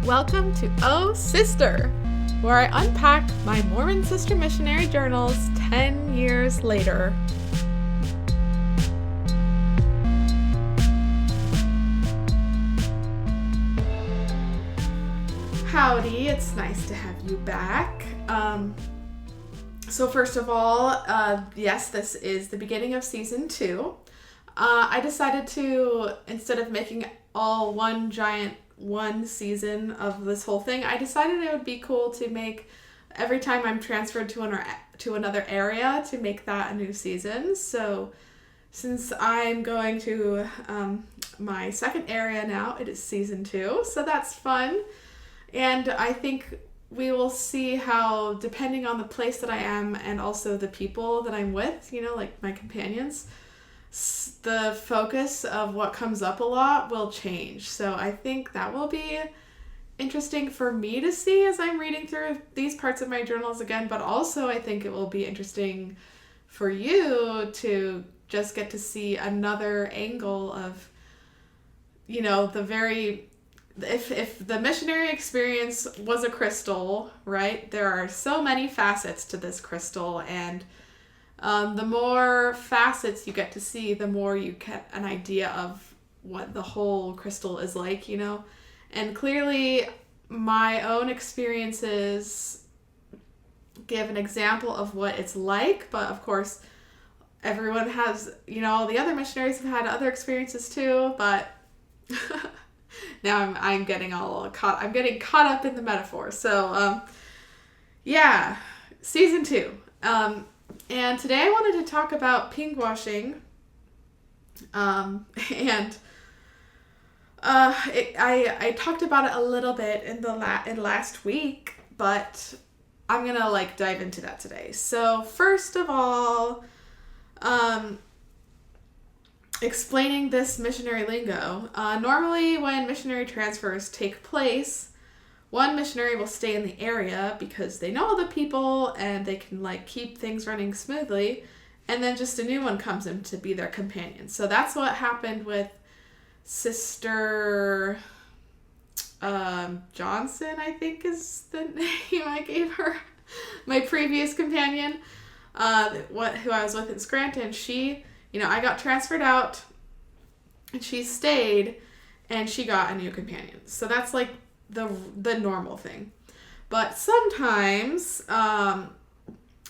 Welcome to OhSister, where I unpack my Mormon Sister Missionary journals 10 years later. Howdy, it's nice to have you back. So first of all, yes, this is the beginning of season 2. I decided to, instead of making all one season of this whole thing, I decided it would be cool to make every time I'm transferred to another area to make that a new season. So since I'm going to my second area now, it is season 2, so that's fun. And I think we will see how, depending on the place that I am and also the people that I'm with, like my companions, the focus of what comes up a lot will change. So I think that will be interesting for me to see as I'm reading through these parts of my journals again, but also I think it will be interesting for you to just get to see another angle of, if the missionary experience was a crystal, right? There are so many facets to this crystal, and the more facets you get to see, the more you get an idea of what the whole crystal is like, And clearly, my own experiences give an example of what it's like, but of course, everyone has, all the other missionaries have had other experiences too, but now I'm getting caught up in the metaphor. So, season 2. And today I wanted to talk about pink washing. I talked about it a little bit in last week, but I'm gonna dive into that today. So first of all, explaining this missionary lingo. Normally when missionary transfers take place, one missionary will stay in the area because they know the people and they can keep things running smoothly, and then just a new one comes in to be their companion. So that's what happened with Sister Johnson, I think is the name I gave her. My previous companion, who I was with in Scranton, she, I got transferred out and she stayed and she got a new companion. So that's the normal thing. But sometimes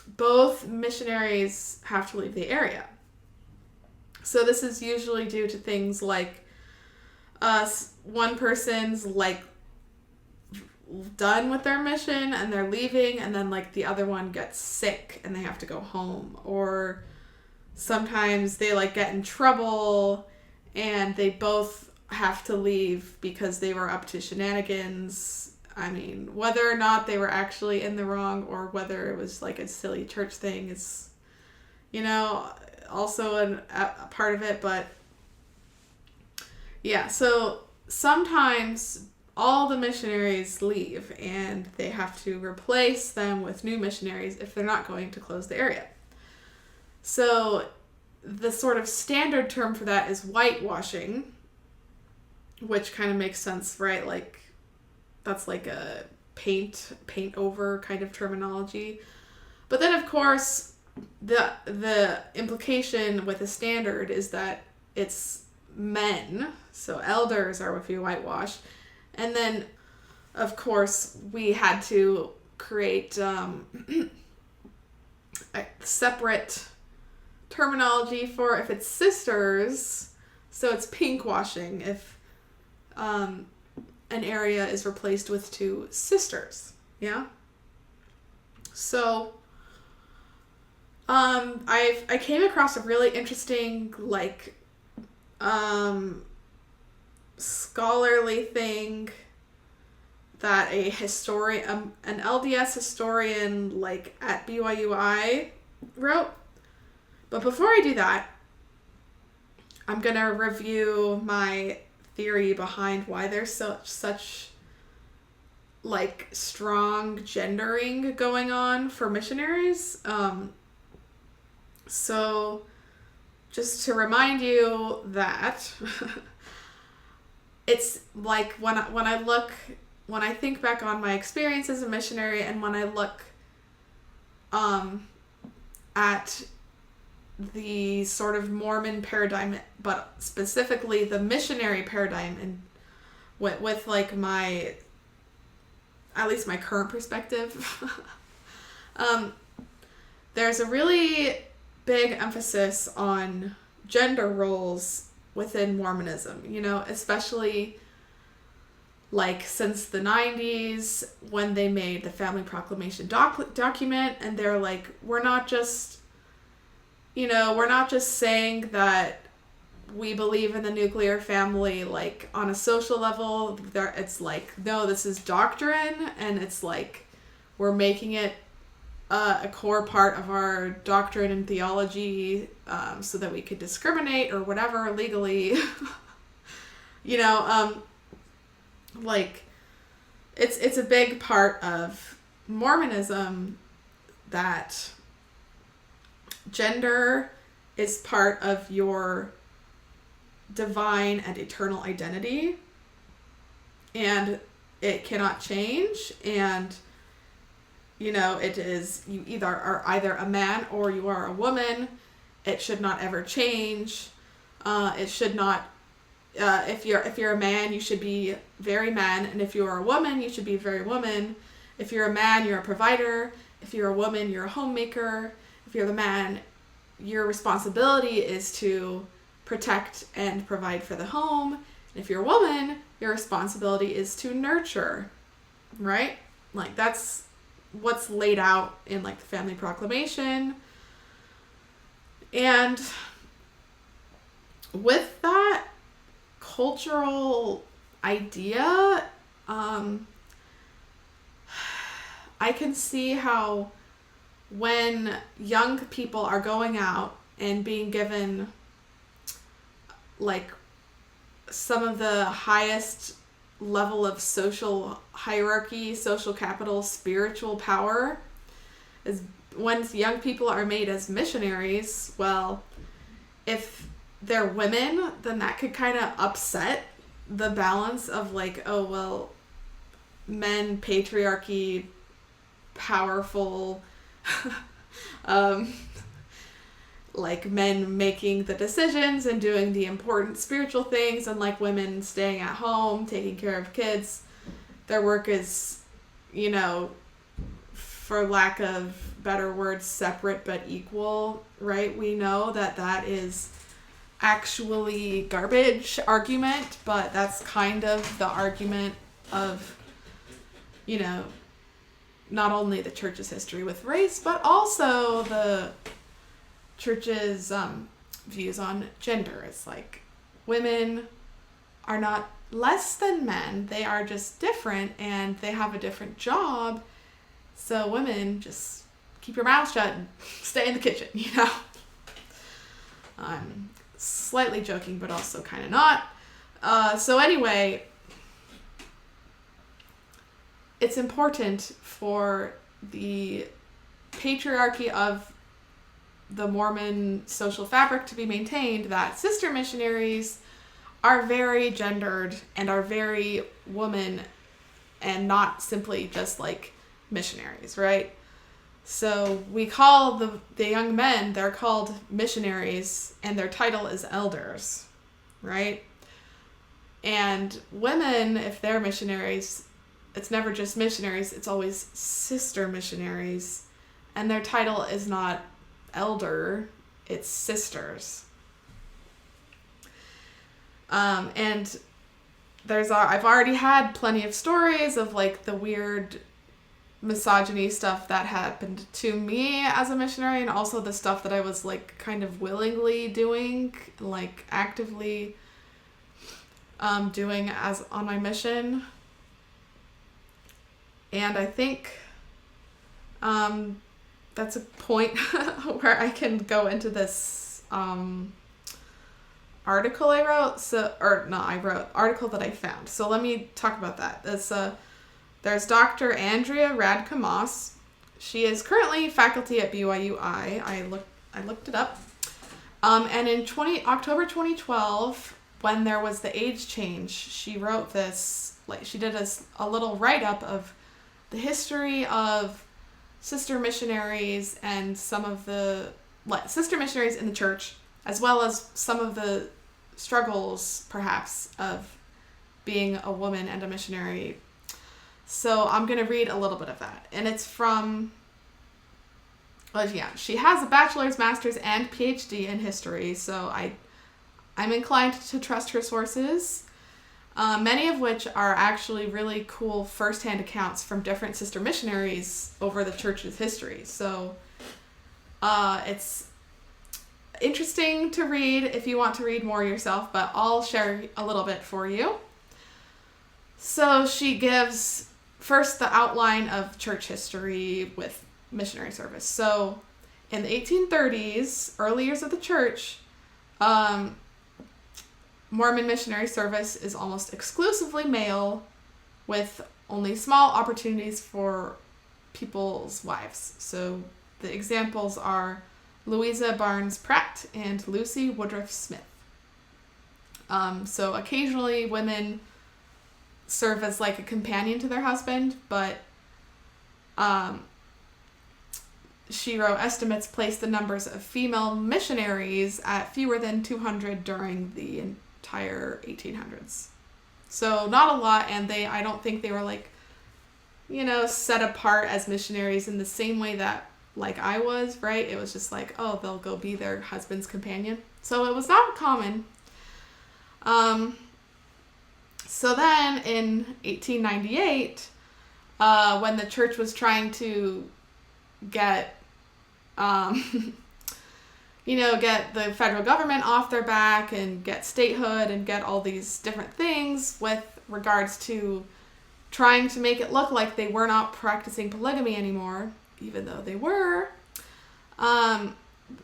both missionaries have to leave the area. So this is usually due to things like one person's done with their mission and they're leaving, and then the other one gets sick and they have to go home, or sometimes they get in trouble and they both have to leave because they were up to shenanigans. I mean, whether or not they were actually in the wrong or whether it was a silly church thing is, also a part of it. But yeah, so sometimes all the missionaries leave and they have to replace them with new missionaries if they're not going to close the area. So the sort of standard term for that is whitewashing, which kind of makes sense, right? That's a paint over kind of terminology. But then of course the implication with a standard is that it's men, so elders are what you whitewash. And then of course we had to create a separate terminology for if it's sisters. So it's pink washing if an area is replaced with 2 sisters. Yeah. So I came across a really interesting scholarly thing that a historian, an LDS historian at BYUI wrote. But before I do that, I'm gonna review my theory behind why there's such strong gendering going on for missionaries. So just to remind you that it's when I look when I think back on my experience as a missionary, and when I look at the sort of Mormon paradigm, but specifically the missionary paradigm, and with like at least my current perspective, there's a really big emphasis on gender roles within Mormonism, especially like since the 90s when they made the Family Proclamation document, and they're like, we're not just saying that we believe in the nuclear family like on a social level. It's like, no, this is doctrine, and it's like we're making it a core part of our doctrine and theology, so that we could discriminate or whatever legally. Like it's a big part of Mormonism that gender is part of your divine and eternal identity, and it cannot change, and it is, you are either a man or you are a woman. It should not ever change. It should not, if you're a man, you should be very man, and if you're a woman, you should be very woman. If you're a man, you're a provider. If you're a woman, you're a homemaker. If you're the man, your responsibility is to protect and provide for the home. And if you're a woman, your responsibility is to nurture, right? Like, that's what's laid out in like the Family Proclamation. And with that cultural idea, I can see how when young people are going out and being given like some of the highest level of social hierarchy, social capital, spiritual power, is when young people are made as missionaries. Well, if they're women, then that could kind of upset the balance of like, oh, well, men, patriarchy, powerful, like men making the decisions and doing the important spiritual things, and like women staying at home, taking care of kids. Their work is, for lack of better words, separate but equal, right? We know that is actually garbage argument, but that's kind of the argument of, not only the church's history with race, but also the church's views on gender. It's like women are not less than men, they are just different, and they have a different job. So women, just keep your mouth shut and stay in the kitchen, I'm slightly joking, but also kind of not. So anyway, it's important for the patriarchy of the Mormon social fabric to be maintained that sister missionaries are very gendered and are very woman, and not simply just like missionaries, right? So we call the young men, they're called missionaries, and their title is elders, right? And women, if they're missionaries, it's never just missionaries, it's always sister missionaries, and their title is not elder, it's sisters. And I've already had plenty of stories of like the weird misogyny stuff that happened to me as a missionary, and also the stuff that I was like kind of willingly doing, like actively doing as on my mission. And I think that's a point where I can go into this article I wrote. Article that I found. So let me talk about that. There's Dr. Andrea Radke-Moss. She is currently faculty at BYU. I looked it up. And in October 2012, when there was the age change, she wrote this she did a little write-up of the history of sister missionaries and some of the sister missionaries in the church, as well as some of the struggles, perhaps, of being a woman and a missionary. So I'm going to read a little bit of that. And it's from... Well, yeah, she has a bachelor's, master's, and PhD in history, so I'm inclined to trust her sources, many of which are actually really cool first-hand accounts from different sister missionaries over the church's history. So it's interesting to read if you want to read more yourself, but I'll share a little bit for you. So she gives first the outline of church history with missionary service. So in the 1830s, early years of the church, Mormon missionary service is almost exclusively male, with only small opportunities for people's wives. So the examples are Louisa Barnes Pratt and Lucy Woodruff Smith. So occasionally women serve as like a companion to their husband, but she wrote estimates placed the numbers of female missionaries at fewer than 200 during the entire 1800s. So not a lot, and I don't think they were like, set apart as missionaries in the same way that like I was, right? It was just like, oh, they'll go be their husband's companion. So it was not common. So then in 1898, when the church was trying to get get the federal government off their back and get statehood and get all these different things with regards to trying to make it look like they were not practicing polygamy anymore, even though they were,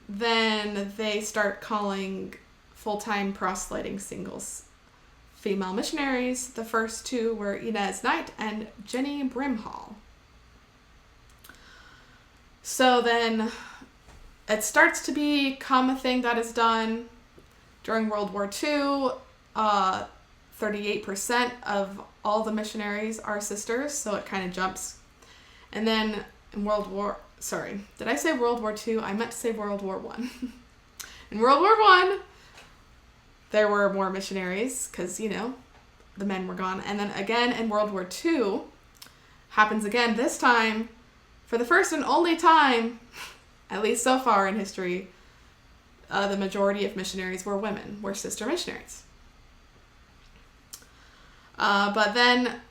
then they start calling full-time proselyting singles female missionaries. The first two were Inez Knight and Jenny Brimhall. So then it starts to become a thing that is done during World War II. 38% of all the missionaries are sisters, so it kind of jumps. And then in did I say World War II? I meant to say World War I. In World War I, there were more missionaries because, the men were gone. And then again in World War II, happens again, this time, for the first and only time, at least so far in history, the majority of missionaries were women, were sister missionaries. But then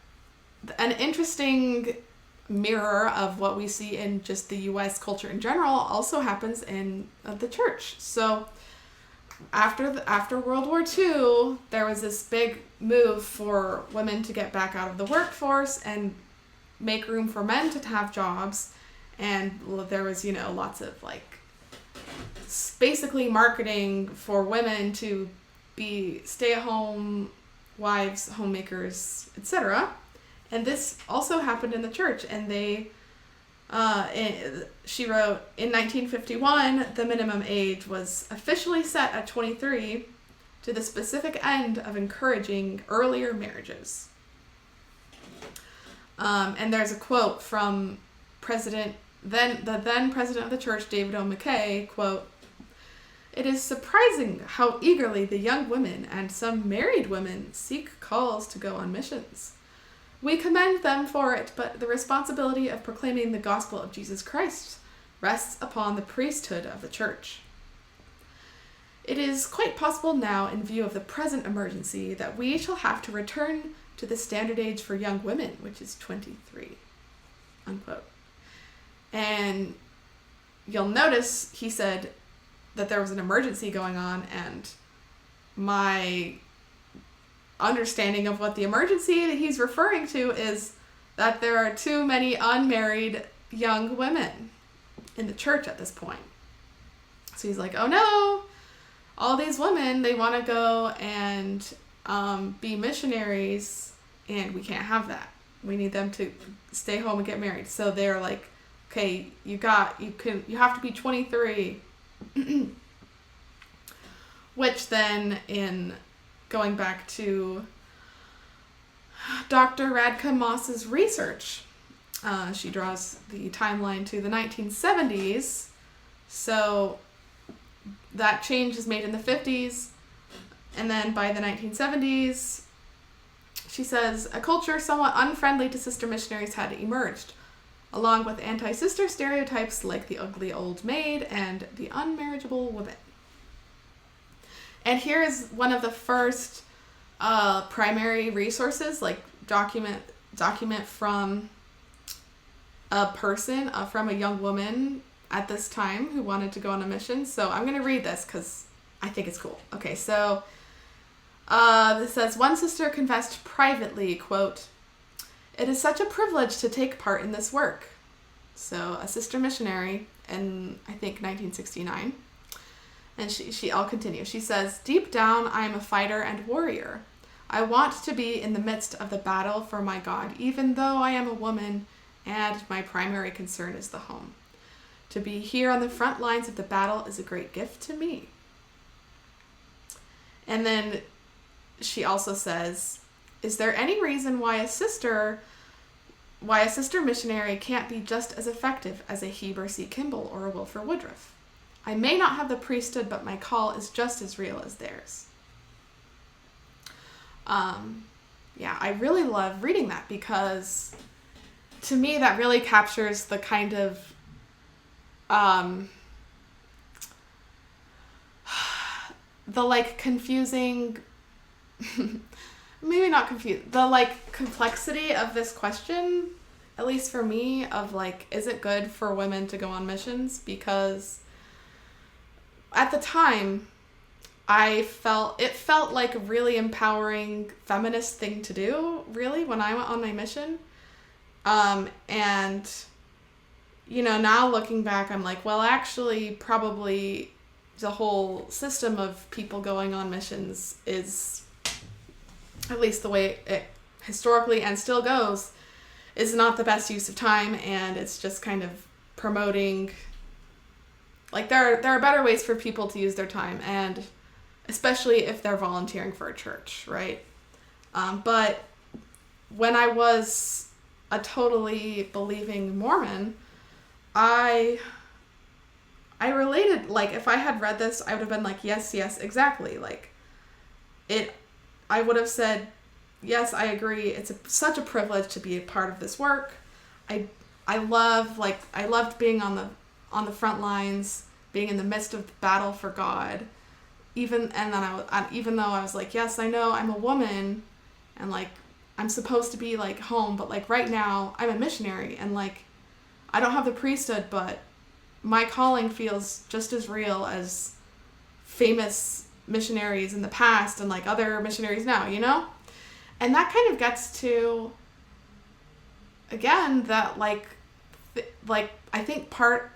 an interesting mirror of what we see in just the U.S. culture in general also happens in the church. So after World War II, there was this big move for women to get back out of the workforce and make room for men to have jobs. And there was, lots of basically marketing for women to be stay-at-home wives, homemakers, etc. And this also happened in the church. And she wrote, in 1951, the minimum age was officially set at 23 to the specific end of encouraging earlier marriages. And there's a quote from the then president of the church, David O. McKay, quote, "It is surprising how eagerly the young women and some married women seek calls to go on missions. We commend them for it, but the responsibility of proclaiming the gospel of Jesus Christ rests upon the priesthood of the church. It is quite possible now, in view of the present emergency, that we shall have to return to the standard age for young women, which is 23, unquote. And you'll notice he said that there was an emergency going on, and my understanding of what the emergency that he's referring to is that there are too many unmarried young women in the church at this point. So he's like, oh no, all these women, they want to go and be missionaries, and we can't have that. We need them to stay home and get married. So they're like, okay, you have to be 23. Which then, in going back to Dr. Radke-Moss's research. She draws the timeline to the 1970s. So that change is made in the 50s. And then by the 1970s, she says, a culture somewhat unfriendly to sister missionaries had emerged, along with anti-sister stereotypes like the ugly old maid and the unmarriageable woman. And here is one of the first primary resources, like document from a person, from a young woman at this time who wanted to go on a mission. So I'm going to read this because I think it's cool. Okay, so this says, one sister confessed privately, quote, "It is such a privilege to take part in this work." So a sister missionary in, I think, 1969. And I'll continue. She says, deep down, I am a fighter and warrior. I want to be in the midst of the battle for my God, even though I am a woman and my primary concern is the home. To be here on the front lines of the battle is a great gift to me. And then she also says, is there any reason why a sister missionary can't be just as effective as a Heber C. Kimball or a Wilford Woodruff? I may not have the priesthood, but my call is just as real as theirs. Yeah, I really love reading that because to me that really captures the kind of the like confusing maybe not confused, the like complexity of this question, at least for me, of like, is it good for women to go on missions? Because at the time, it felt like a really empowering feminist thing to do, really, when I went on my mission. And, you know, now looking back, I'm like, well, actually, probably the whole system of people going on missions is, at least the way it historically and still goes, is not the best use of time, and it's just kind of promoting, like, there are better ways for people to use their time, and especially if they're volunteering for a church, right? But when I was a totally believing Mormon, I related, like, if I had read this, I would have been like, yes, exactly, like, I would have said, yes, I agree, it's such a privilege to be a part of this work. I loved being on the front lines, being in the midst of the battle for God, even though I was like, yes, I know I'm a woman, and like, I'm supposed to be like home, but like right now I'm a missionary, and like, I don't have the priesthood, but my calling feels just as real as famous missionaries in the past and like other missionaries now, you know? And that kind of gets to, again, that like I think part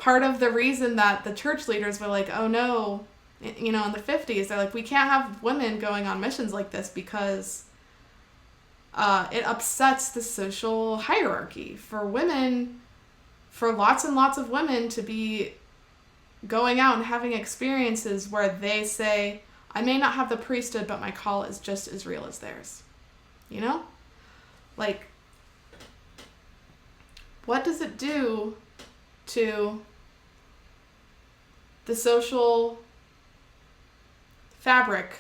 of the reason that the church leaders were like, oh no, you know, in the 50s, they're like, we can't have women going on missions like this because it upsets the social hierarchy for women, for lots and lots of women to be going out and having experiences where they say, I may not have the priesthood, but my call is just as real as theirs. You know? Like, what does it do to the social fabric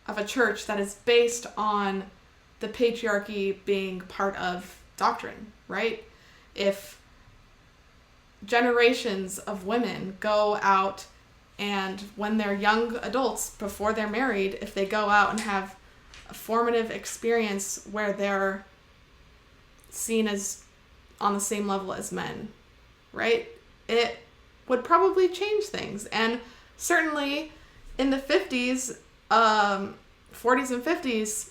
of a church that is based on the patriarchy being part of doctrine, right? If generations of women go out and when they're young adults, before they're married, if they go out and have a formative experience where they're seen as on the same level as men, right? It would probably change things. And certainly in the 50s, 40s and 50s,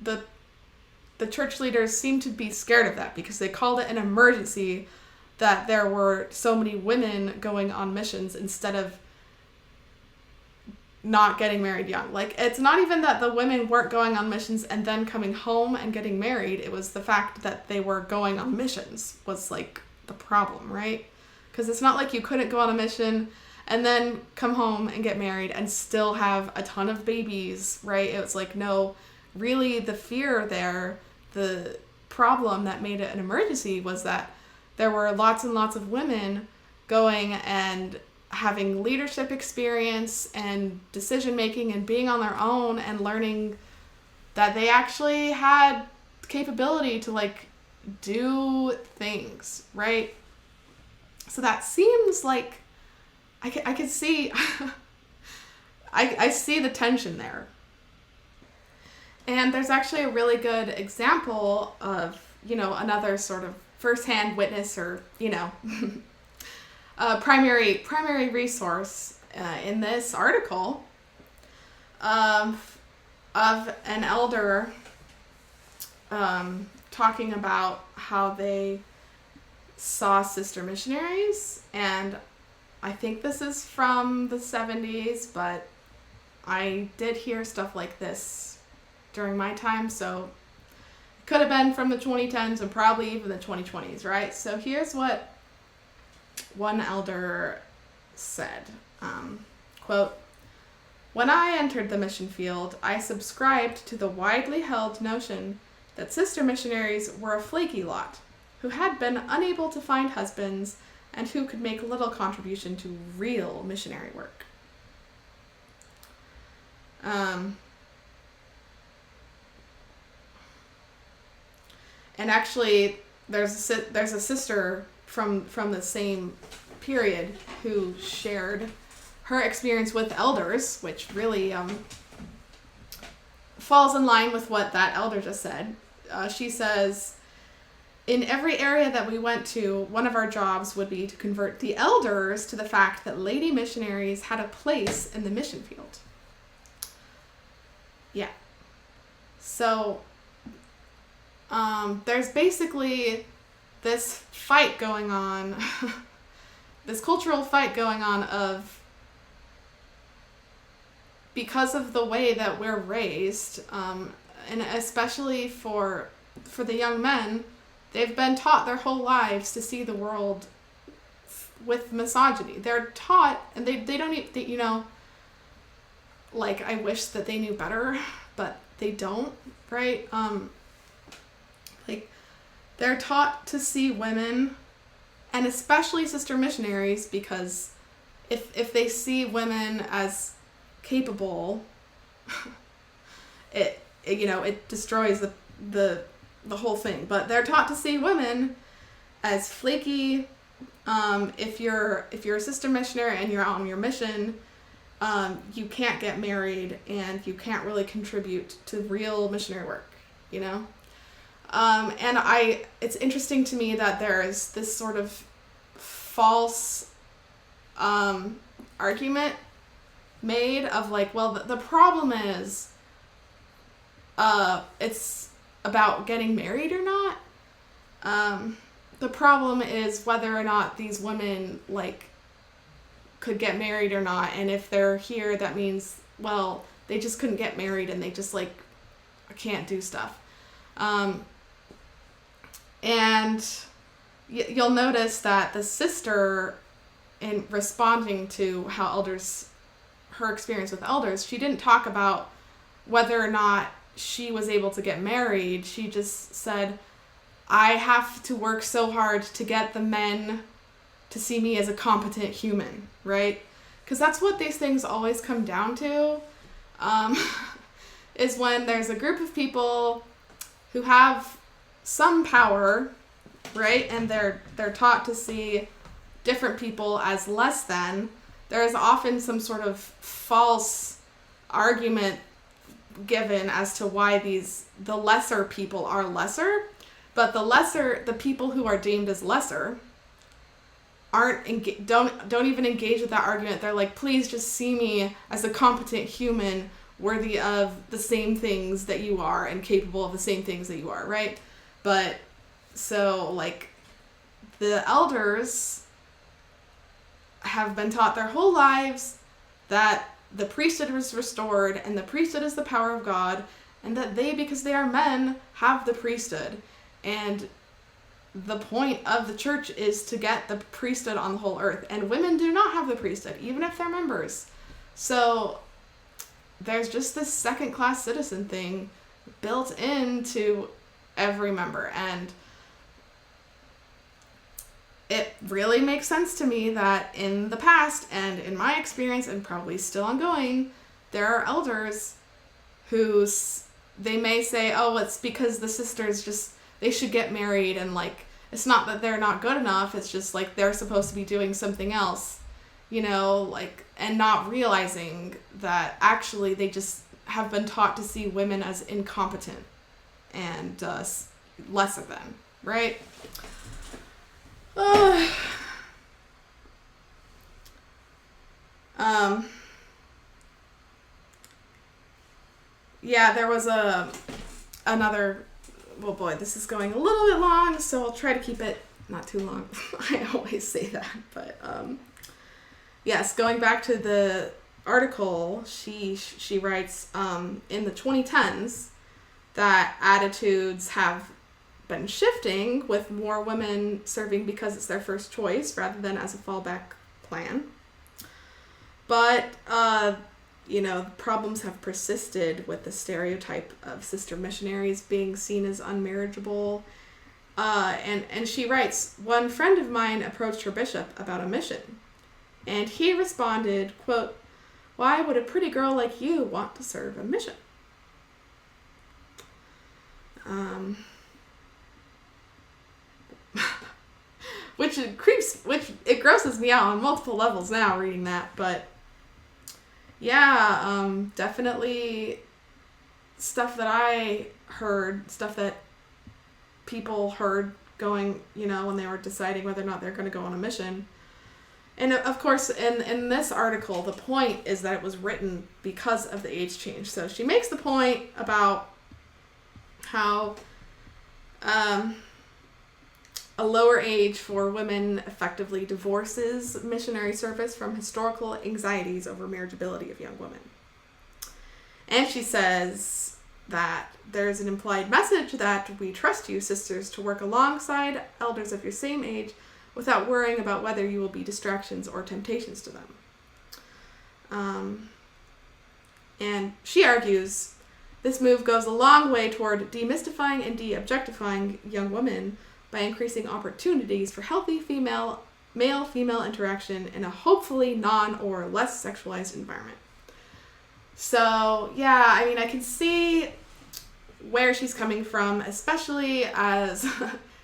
the church leaders seemed to be scared of that because they called it an emergency that there were so many women going on missions instead of not getting married young. Like, it's not even that the women weren't going on missions and then coming home and getting married. It was the fact that they were going on missions was, like, the problem, right? Because it's not like you couldn't go on a mission and then come home and get married and still have a ton of babies, right? It was like, no, really the fear there, the problem that made it an emergency was that there were lots and lots of women going and having leadership experience and decision making and being on their own and learning that they actually had capability to like do things, right? So that seems like I could see I see the tension there. And there's actually a really good example of, another sort of firsthand witness or, primary resource in this article of an elder talking about how they saw sister missionaries. And I think this is from the 70s, but I did hear stuff like this during my time, so it could have been from the 2010s and probably even the 2020s, right? So here's what one elder said, quote, "When I entered the mission field, I subscribed to the widely held notion that sister missionaries were a flaky lot who had been unable to find husbands and who could make little contribution to real missionary work." And actually, there's a sister from the same period who shared her experience with elders, which really falls in line with what that elder just said. She says, "In every area that we went to, one of our jobs would be to convert the elders to the fact that lady missionaries had a place in the mission field." Yeah. So, there's basically this fight going on, this cultural fight going on of, because of the way that we're raised, and especially for the young men, they've been taught their whole lives to see the world with misogyny. They're taught, and they don't even, like, I wish that they knew better, but they don't, right? Like, they're taught to see women, and especially sister missionaries, because if they see women as capable, it destroys the whole thing. But they're taught to see women as flaky. If you're a sister missionary and you're on your mission, you can't get married and you can't really contribute to real missionary work, and it's interesting to me that there is this sort of false argument made of like, well, the problem is it's about getting married or not. The problem is whether or not these women like could get married or not, and if they're here, that means, well, they just couldn't get married and they just like can't do stuff. And you'll notice that the sister, in responding to her experience with elders, she didn't talk about whether or not she was able to get married. She just said, I have to work so hard to get the men to see me as a competent human, right? Because that's what these things always come down to, is when there's a group of people who have some power, right? And they're taught to see different people as less than. There is often some sort of false argument given as to why the lesser people are lesser, but the people who are deemed as lesser don't even engage with that argument. They're like, please just see me as a competent human worthy of the same things that you are and capable of the same things that you are, right? But so like the elders have been taught their whole lives that the priesthood was restored and the priesthood is the power of God, and that they, because they are men, have the priesthood. And the point of the church is to get the priesthood on the whole earth, and women do not have the priesthood, even if they're members. So there's just this second-class citizen thing built into every member. And it really makes sense to me that in the past, and in my experience, and probably still ongoing, there are elders who they may say, oh, it's because the sisters just, they should get married, and like, it's not that they're not good enough, it's just like they're supposed to be doing something else, you know, like, and not realizing that actually they just have been taught to see women as incompetent and lesser than, right? Yeah, there was another, well, boy, this is going a little bit long, so I'll try to keep it not too long. I always say that, but yes, going back to the article, she writes in the 2010s that attitudes have been shifting, with more women serving because it's their first choice rather than as a fallback plan. But, you know, problems have persisted with the stereotype of sister missionaries being seen as unmarriageable. And she writes, one friend of mine approached her bishop about a mission, and he responded, quote, "Why would a pretty girl like you want to serve a mission?" Which it grosses me out on multiple levels now reading that, but yeah, definitely stuff that I heard, stuff that people heard going, you know, when they were deciding whether or not they're going to go on a mission. And of course, in this article, the point is that it was written because of the age change. So she makes the point about how a lower age for women effectively divorces missionary service from historical anxieties over marriageability of young women. And she says that there's an implied message that we trust you, sisters, to work alongside elders of your same age without worrying about whether you will be distractions or temptations to them. And she argues this move goes a long way toward demystifying and de-objectifying young women by increasing opportunities for healthy male-female interaction in a hopefully non- or less sexualized environment. So, yeah, I mean, I can see where she's coming from, especially as,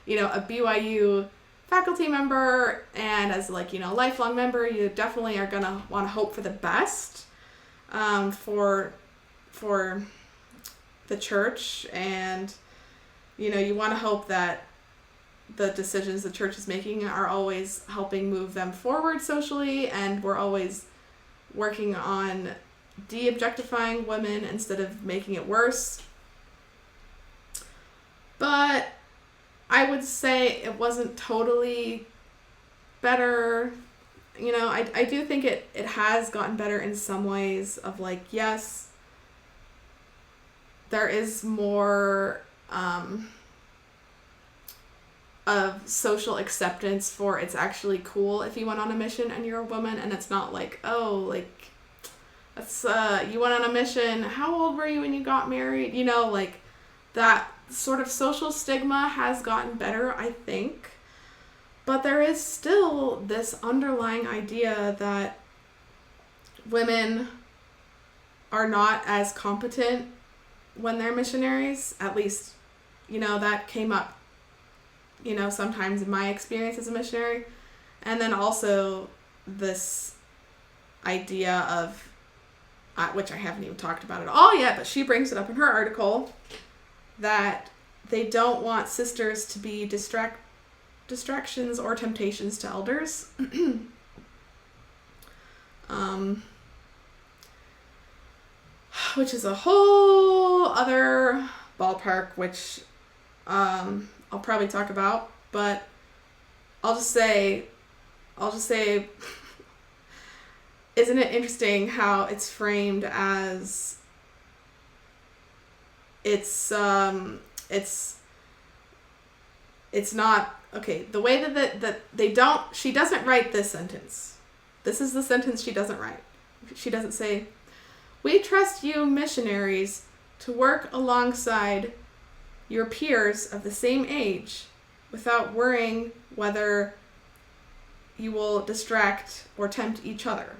you know, a BYU faculty member, and as, like, you know, a lifelong member, you definitely are going to want to hope for the best for the church, and, you know, you want to hope that the decisions the church is making are always helping move them forward socially, and we're always working on de-objectifying women instead of making it worse. But I would say it wasn't totally better. You know, I do think it has gotten better in some ways of, like, yes, there is more of social acceptance for it's actually cool if you went on a mission and you're a woman, and it's not like, oh, like, that's you went on a mission, how old were you when you got married? You know, like, that sort of social stigma has gotten better, I think. But there is still this underlying idea that women are not as competent when they're missionaries. At least, you know, that came up, you know, sometimes in my experience as a missionary. And then also this idea of, which I haven't even talked about at all yet, but she brings it up in her article, that they don't want sisters to be distractions or temptations to elders. Which is a whole other ballpark, which I'll probably talk about, but I'll just say, isn't it interesting how it's framed as it's not, okay, the way that they don't, she doesn't write this sentence. This is the sentence she doesn't write. She doesn't say, "We trust you missionaries to work alongside your peers of the same age without worrying whether you will distract or tempt each other,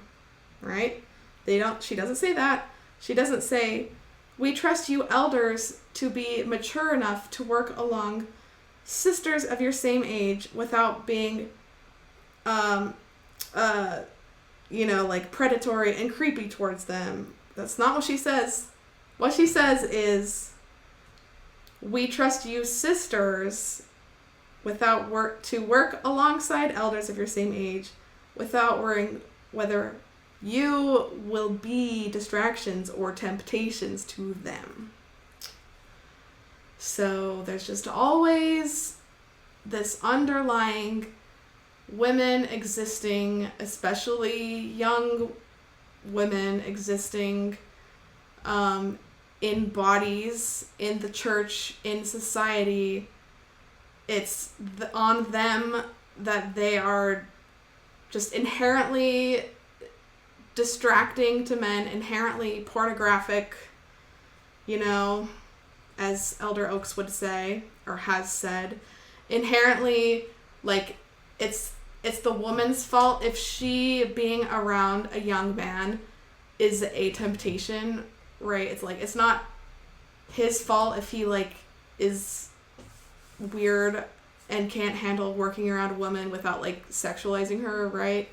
right? She doesn't say that. She doesn't say, we trust you elders to be mature enough to work along sisters of your same age without being, like predatory and creepy towards them. That's not what she says. What she says is, we trust you sisters to work alongside elders of your same age without worrying whether you will be distractions or temptations to them. So there's just always this underlying women existing, especially young women existing in bodies, in the church, in society. It's on them that they are just inherently distracting to men, inherently pornographic, as Elder Oaks would say, or has said, inherently, like, it's the woman's fault if she being around a young man is a temptation, right? It's like, it's not his fault if he, like, is weird and can't handle working around a woman without, like, sexualizing her, right?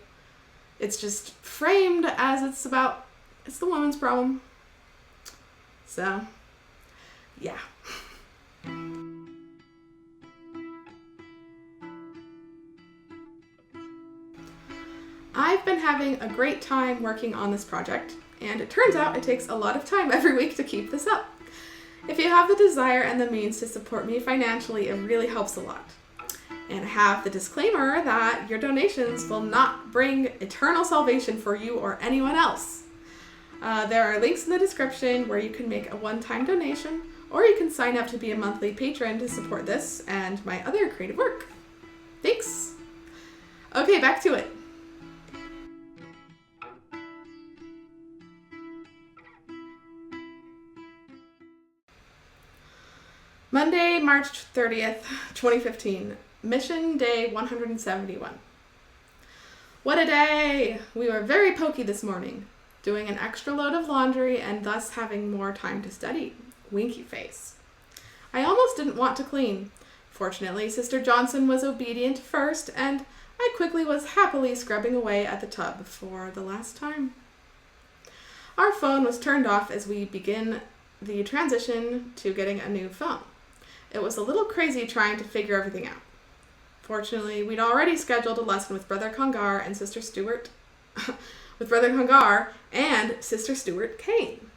It's just framed as it's the woman's problem. So, yeah. I've been having a great time working on this project, and it turns out it takes a lot of time every week to keep this up. If you have the desire and the means to support me financially, it really helps a lot. And I have the disclaimer that your donations will not bring eternal salvation for you or anyone else. There are links in the description where you can make a one-time donation, or you can sign up to be a monthly patron to support this and my other creative work. Thanks! Okay, back to it. Monday, March 30th, 2015. Mission Day 171. What a day! We were very pokey this morning, doing an extra load of laundry and thus having more time to study. Winky face. I almost didn't want to clean. Fortunately, Sister Johnson was obedient first, and I quickly was happily scrubbing away at the tub for the last time. Our phone was turned off as we begin the transition to getting a new phone. It was a little crazy trying to figure everything out. Fortunately, we'd already scheduled a lesson with Brother Congar and Sister Stewart, and Sister Stewart Kane.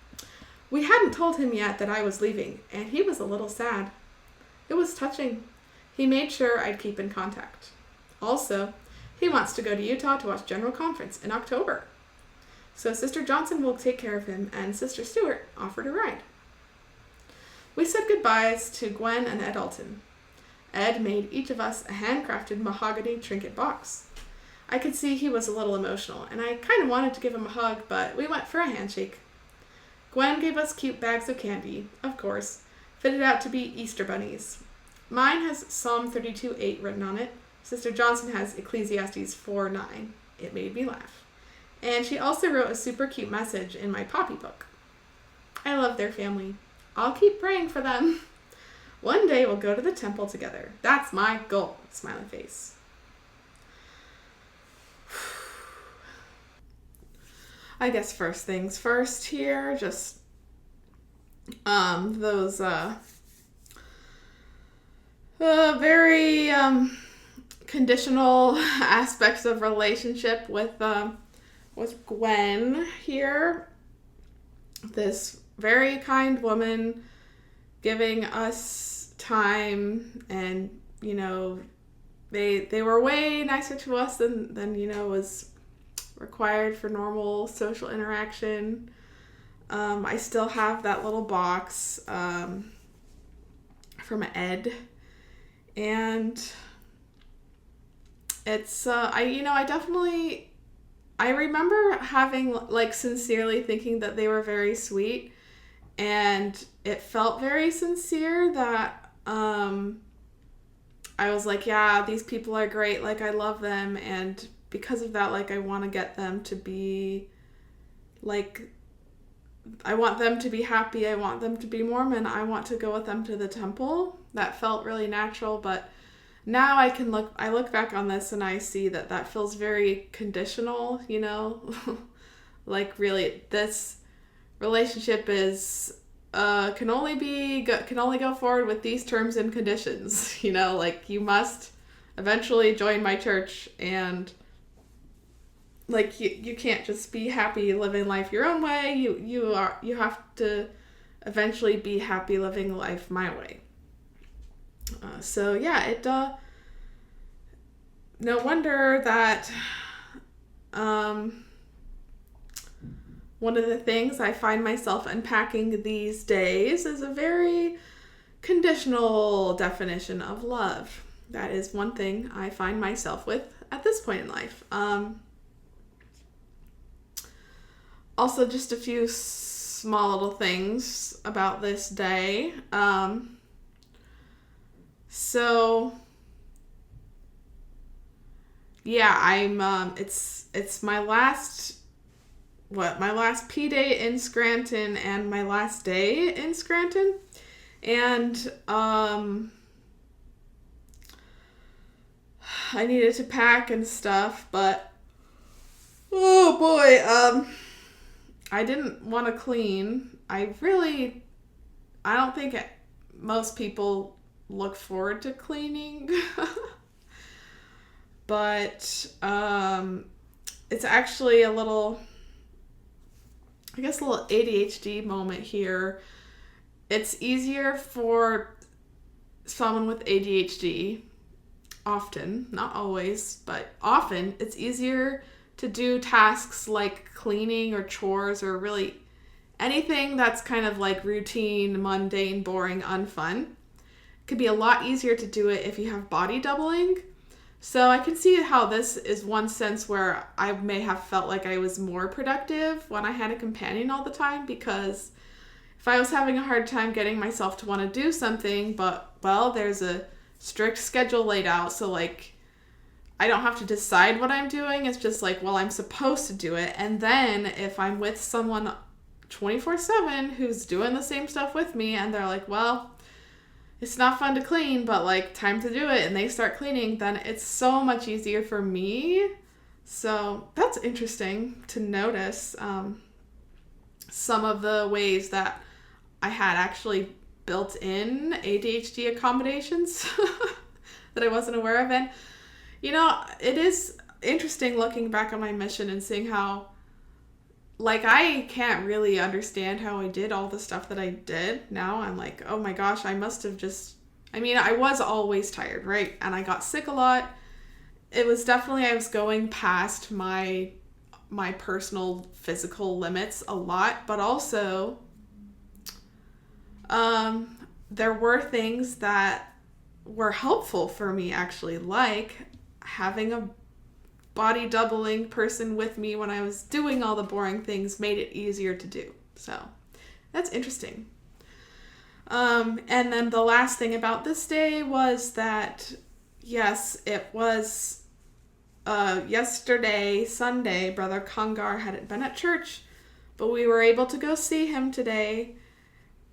We hadn't told him yet that I was leaving, and he was a little sad. It was touching. He made sure I'd keep in contact. Also, he wants to go to Utah to watch General Conference in October. So Sister Johnson will take care of him, and Sister Stewart offered a ride. We said goodbyes to Gwen and Ed Alton. Ed made each of us a handcrafted mahogany trinket box. I could see he was a little emotional, and I kind of wanted to give him a hug, but we went for a handshake. Gwen gave us cute bags of candy, of course, fitted out to be Easter bunnies. Mine has Psalm 32:8 written on it. Sister Johnson has Ecclesiastes 4:9. It made me laugh. And she also wrote a super cute message in my Poppy book. I love their family. I'll keep praying for them. One day we'll go to the temple together. That's my goal. Smiley face. I guess first things first here, just those very conditional aspects of relationship with Gwen here. This very kind woman giving us time, and they were way nicer to us than was required for normal social interaction. I still have that little box from Ed, and it's I remember having sincerely thinking that they were very sweet, And it felt very sincere that I was like, yeah, these people are great. Like, I love them. And because of that, like, I want to get them to be, like, I want them to be happy. I want them to be Mormon. I want to go with them to the temple. That felt really natural. But now I look back on this and I see that that feels very conditional, you know? Like, really, this relationship is can only go forward with these terms and conditions. You know, like, you must eventually join my church, and like, you can't just be happy living life your own way. You have to eventually be happy living life my way. So yeah, it no wonder that one of the things I find myself unpacking these days is a very conditional definition of love. That is one thing I find myself with at this point in life. Also, just a few small little things about this day. So yeah, it's my last P day in Scranton and my last day in Scranton. And I needed to pack and stuff, but oh boy, I didn't want to clean. I don't think most people look forward to cleaning. But it's actually a little ADHD moment here. It's easier for someone with ADHD, often, not always, but often, it's easier to do tasks like cleaning or chores or really anything that's kind of like routine, mundane, boring, unfun. It could be a lot easier to do it if you have body doubling. So I can see how this is one sense where I may have felt like I was more productive when I had a companion all the time, because if I was having a hard time getting myself to want to do something, but, well, there's a strict schedule laid out, so, like, I don't have to decide what I'm doing. It's just like, well, I'm supposed to do it. And then if I'm with someone 24/7 who's doing the same stuff with me, and they're like, well, it's not fun to clean, but, like, time to do it, and they start cleaning, then it's so much easier for me. So that's interesting to notice, some of the ways that I had actually built in ADHD accommodations that I wasn't aware of. And, you know, it is interesting looking back on my mission and seeing how, like, I can't really understand how I did all the stuff that I did. Now I'm like, oh my gosh, I must have just, I mean, I was always tired, right? And I got sick a lot. It was definitely, I was going past my personal physical limits a lot, but also there were things that were helpful for me, actually, like having a body doubling person with me when I was doing all the boring things made it easier to do. So that's interesting. And then the last thing about this day was that, yes, it was yesterday, Sunday, Brother Congar hadn't been at church, but we were able to go see him today.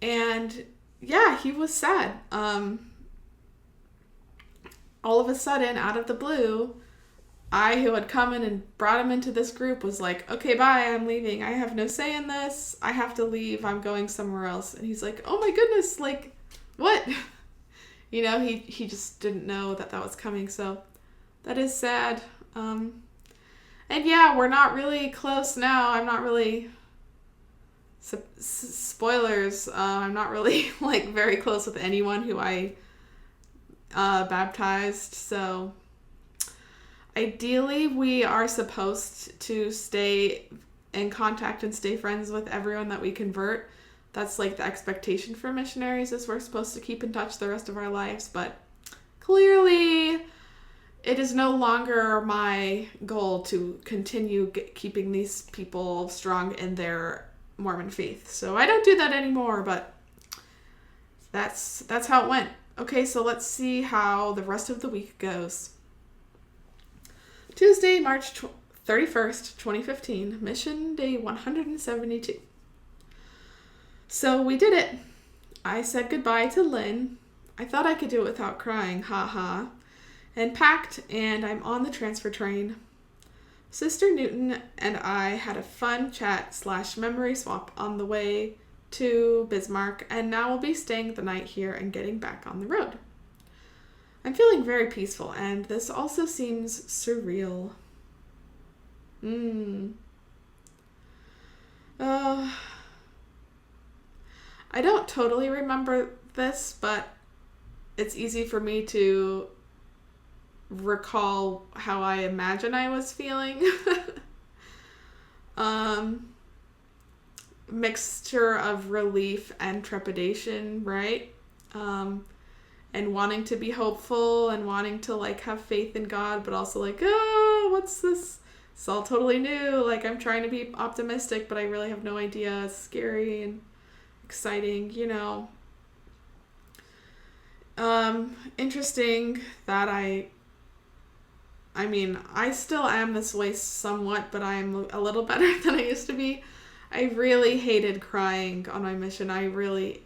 And yeah, he was sad. All of a sudden, out of the blue, I, who had come in and brought him into this group, was like, okay, bye, I'm leaving. I have no say in this. I have to leave. I'm going somewhere else. And he's like, oh my goodness, like, what? You know, he just didn't know that was coming. So that is sad. And yeah, we're not really close now. I'm not really, spoilers, I'm not really, like, very close with anyone who I baptized. So ideally, we are supposed to stay in contact and stay friends with everyone that we convert. That's, like, the expectation for missionaries, is we're supposed to keep in touch the rest of our lives. But clearly, it is no longer my goal to continue keeping these people strong in their Mormon faith. So I don't do that anymore, but that's how it went. Okay, so let's see how the rest of the week goes. Tuesday, March 31st, 2015, Mission Day 172. So we did it. I said goodbye to Lynn. I thought I could do it without crying, haha. And packed, and I'm on the transfer train. Sister Newton and I had a fun chat / memory swap on the way to Bismarck, and now we'll be staying the night here and getting back on the road. I'm feeling very peaceful, and this also seems surreal. I don't totally remember this, but it's easy for me to recall how I imagine I was feeling. Mixture of relief and trepidation, right? And wanting to be hopeful and wanting to like have faith in God, but also like, oh, what's this? It's all totally new. Like, I'm trying to be optimistic, but I really have no idea. It's scary and exciting, you know. Interesting that I still am this way somewhat, but I'm a little better than I used to be. I really hated crying on my mission. I really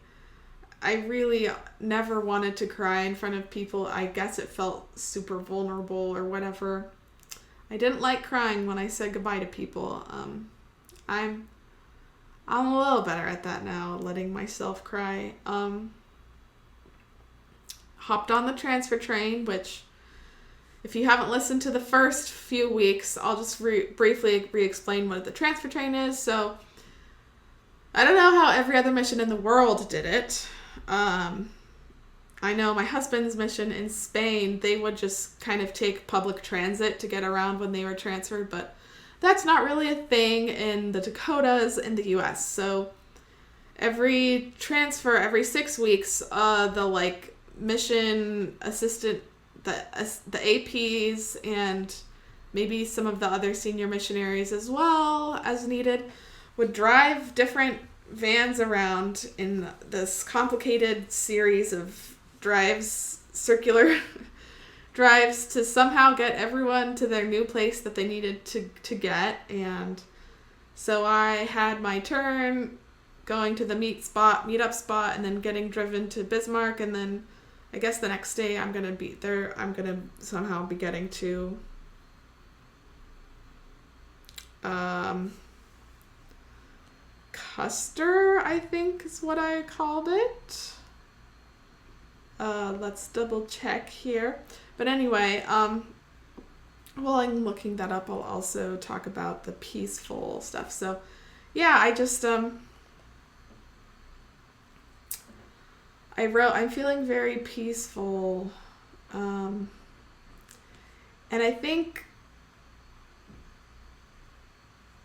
never wanted to cry in front of people. I guess it felt super vulnerable or whatever. I didn't like crying when I said goodbye to people. I'm a little better at that now, letting myself cry. Hopped on the transfer train, which, if you haven't listened to the first few weeks, I'll just briefly re-explain what the transfer train is. So, I don't know how every other mission in the world did it. I know my husband's mission in Spain, they would just kind of take public transit to get around when they were transferred, but that's not really a thing in the Dakotas in the U.S. So, every transfer, every 6 weeks, the mission assistant, the APs, and maybe some of the other senior missionaries as well as needed, would drive different vans around in this complicated series of drives, circular drives, to somehow get everyone to their new place that they needed to get. And so I had my turn going to the meetup spot, and then getting driven to Bismarck, and then I guess the next day I'm going to be there. I'm going to somehow be getting to Custer, I think is what I called it. Let's double check here. But anyway, while I'm looking that up, I'll also talk about the peaceful stuff. So, yeah, I just, I wrote, I'm feeling very peaceful. And I think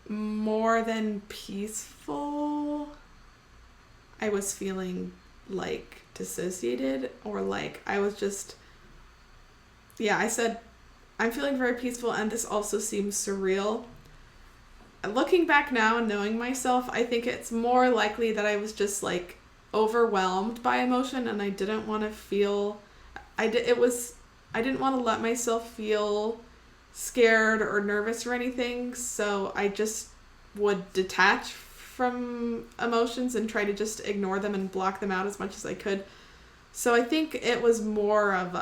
more than peaceful, I was feeling like dissociated, or like I was just, I said, I'm feeling very peaceful, and this also seems surreal. Looking back now and knowing myself, I think it's more likely that I was just like overwhelmed by emotion, and I didn't want to feel, I didn't want to let myself feel scared or nervous or anything, so I just would detach from emotions and try to just ignore them and block them out as much as I could. So I think it was more of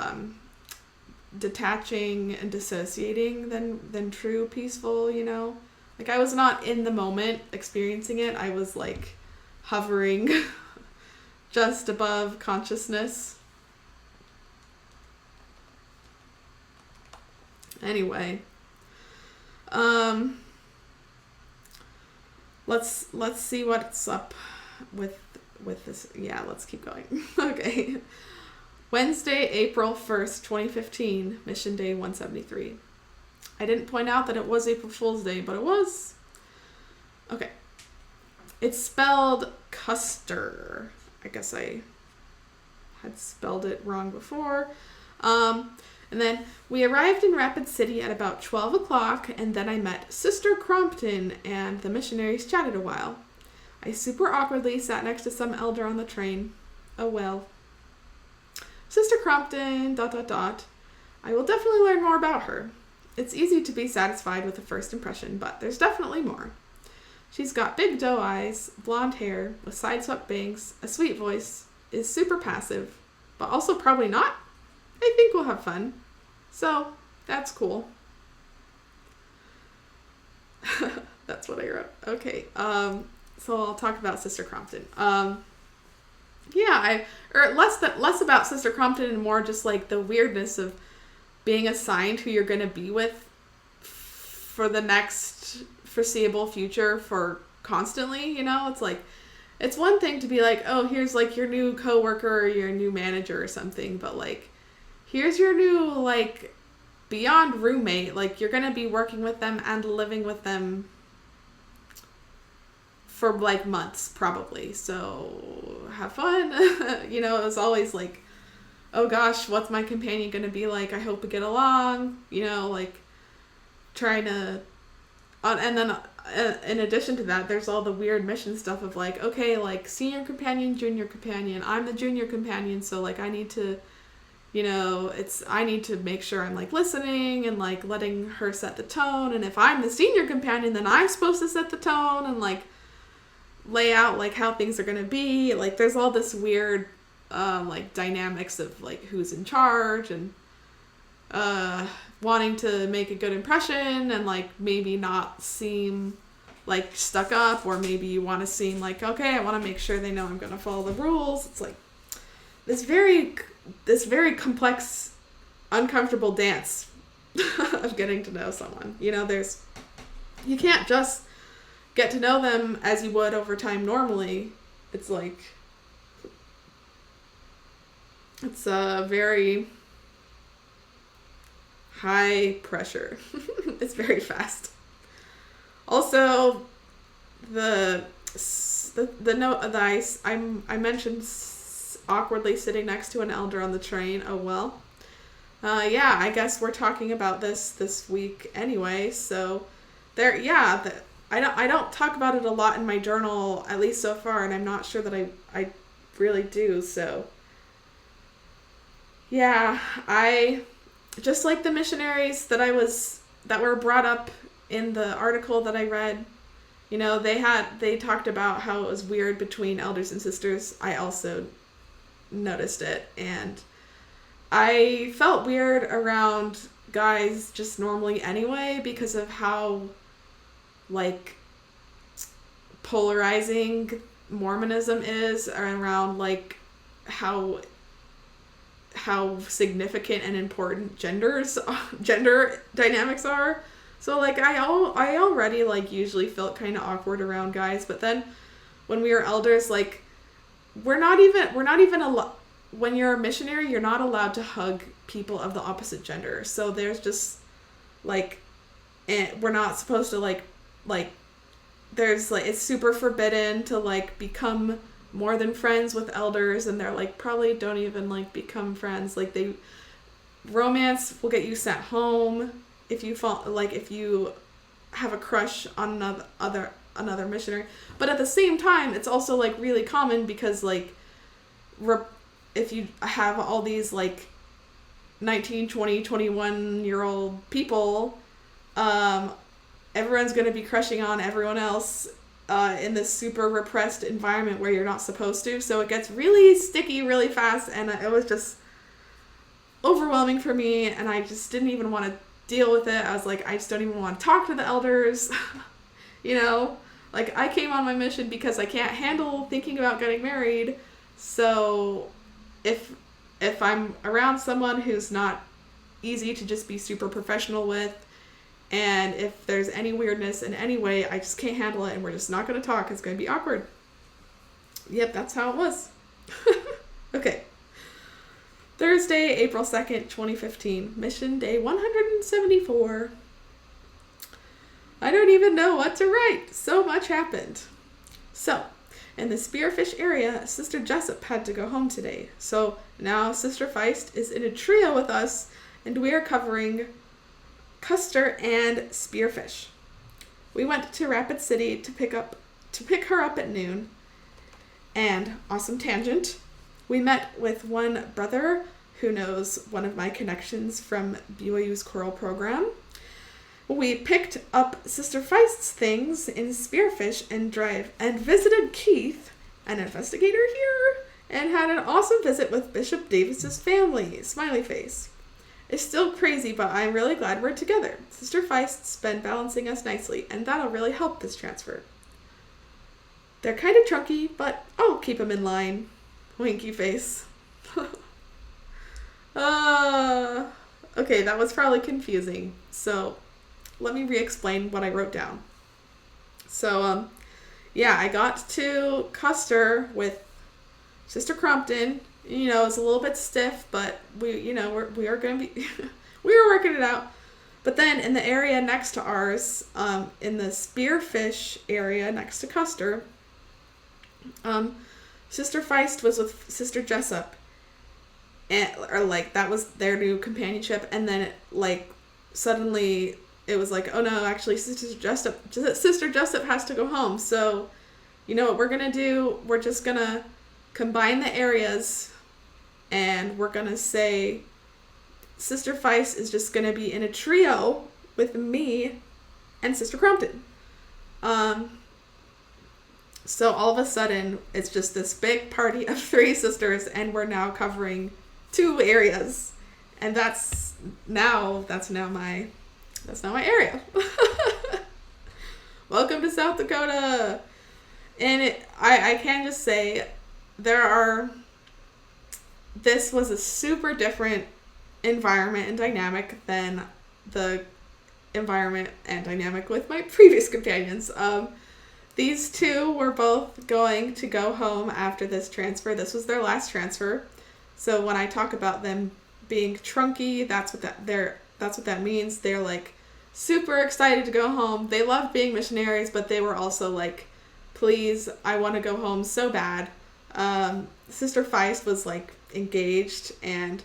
detaching and dissociating than true peaceful, you know? Like, I was not in the moment experiencing it. I was like hovering just above consciousness. Anyway, let's see what's up with this. Yeah, let's keep going. Okay. Wednesday, April 1st, 2015, Mission Day 173. I didn't point out that it was April Fool's Day, but it was. Okay. It's spelled Custer. I guess I had spelled it wrong before. And then we arrived in Rapid City at about 12 o'clock, and then I met Sister Crompton, and the missionaries chatted a while. I super awkwardly sat next to some elder on the train. Oh well. Sister Crompton, ... I will definitely learn more about her. It's easy to be satisfied with the first impression, but there's definitely more. She's got big doe eyes, blonde hair, with side-swept bangs, a sweet voice, is super passive, but also probably not. I think we'll have fun. So, that's cool. That's what I wrote. Okay, so I'll talk about Sister Crompton. Less about Sister Crompton and more just like the weirdness of being assigned who you're going to be with for the next foreseeable future for constantly, you know? It's like, it's one thing to be like, oh, here's like your new coworker or your new manager or something, but like, here's your new like beyond roommate. Like, you're going to be working with them and living with them for like months probably. So have fun. You know, it was always like, oh gosh, what's my companion going to be like? I hope we get along, you know, like trying to, and then in addition to that, there's all the weird mission stuff of like, okay, like senior companion, junior companion, I'm the junior companion. So like, I need to, you know, I need to make sure I'm like listening and like letting her set the tone. And if I'm the senior companion, then I'm supposed to set the tone and like lay out like how things are going to be. Like there's all this weird like dynamics of like who's in charge and wanting to make a good impression and like maybe not seem like stuck up, or maybe you want to seem like, okay, I want to make sure they know I'm going to follow the rules. It's like this very complex, uncomfortable dance of getting to know someone. You know, you can't just get to know them as you would over time normally. It's like, it's a very high pressure. It's very fast. Also, the note of the ice, I mentioned awkwardly sitting next to an elder on the train. Oh well. Yeah, I guess we're talking about this week anyway. So there, yeah, I don't talk about it a lot in my journal, at least so far, and I'm not sure that I really do. So yeah, I just like the missionaries that were brought up in the article that I read. You know, they talked about how it was weird between elders and sisters. I also noticed it, and I felt weird around guys just normally anyway because of how like polarizing Mormonism is, around like how significant and important gender dynamics are. So like I already like usually felt kind of awkward around guys, but then when we were elders, like we're not even when you're a missionary, you're not allowed to hug people of the opposite gender. So there's just like, we're not supposed to like there's like, it's super forbidden to like become more than friends with elders, and they're like, probably don't even like become friends. Like romance will get you sent home if you have a crush on another missionary. But at the same time, it's also like really common because like if you have all these like 19, 20, 21-year-old people, everyone's going to be crushing on everyone else in this super repressed environment where you're not supposed to. So it gets really sticky really fast, and it was just overwhelming for me, and I just didn't even want to deal with it. I was like, I just don't even want to talk to the elders. You know, like I came on my mission because I can't handle thinking about getting married. So if I'm around someone who's not easy to just be super professional with, and if there's any weirdness in any way, I just can't handle it, and we're just not going to talk. It's going to be awkward. Yep, that's how it was. Okay. Thursday, April 2nd, 2015. Mission day 174. I don't even know what to write. So much happened. So, in the Spearfish area, Sister Jessup had to go home today. So, now Sister Feist is in a trio with us, and we are covering Custer and Spearfish. We went to Rapid City to pick up to pick her up at noon. And awesome tangent, we met with one brother who knows one of my connections from BYU's choral program. We picked up Sister Feist's things in Spearfish and Drive and visited Keith, an investigator here, and had an awesome visit with Bishop Davis's family. Smiley face. It's still crazy, but I'm really glad we're together. Sister Feist's been balancing us nicely, and that'll really help this transfer. They're kind of chunky, but I'll keep them in line. Winky face. Okay, that was probably confusing. So let me re-explain what I wrote down. So, I got to Custer with Sister Crompton. You know, it's a little bit stiff, but we are going to be, we were working it out. But then in the area next to ours, in the Spearfish area next to Custer, Sister Feist was with Sister Jessup, that was their new companionship, and then suddenly it was like, oh no, actually Sister Jessup has to go home. So, you know what we're gonna do? We're just gonna combine the areas, and we're gonna say Sister Feist is just gonna be in a trio with me and Sister Crompton. So all of a sudden, it's just this big party of 3 sisters, and we're now covering 2 areas, and that's now my area. Welcome to South Dakota. And I can just say this was a super different environment and dynamic than the environment and dynamic with my previous companions. These 2 were both going to go home after this transfer. This was their last transfer. So when I talk about them being trunky, that's what that means. They're like super excited to go home. They love being missionaries, but they were also like, please, I want to go home so bad. Sister Feist was like engaged, and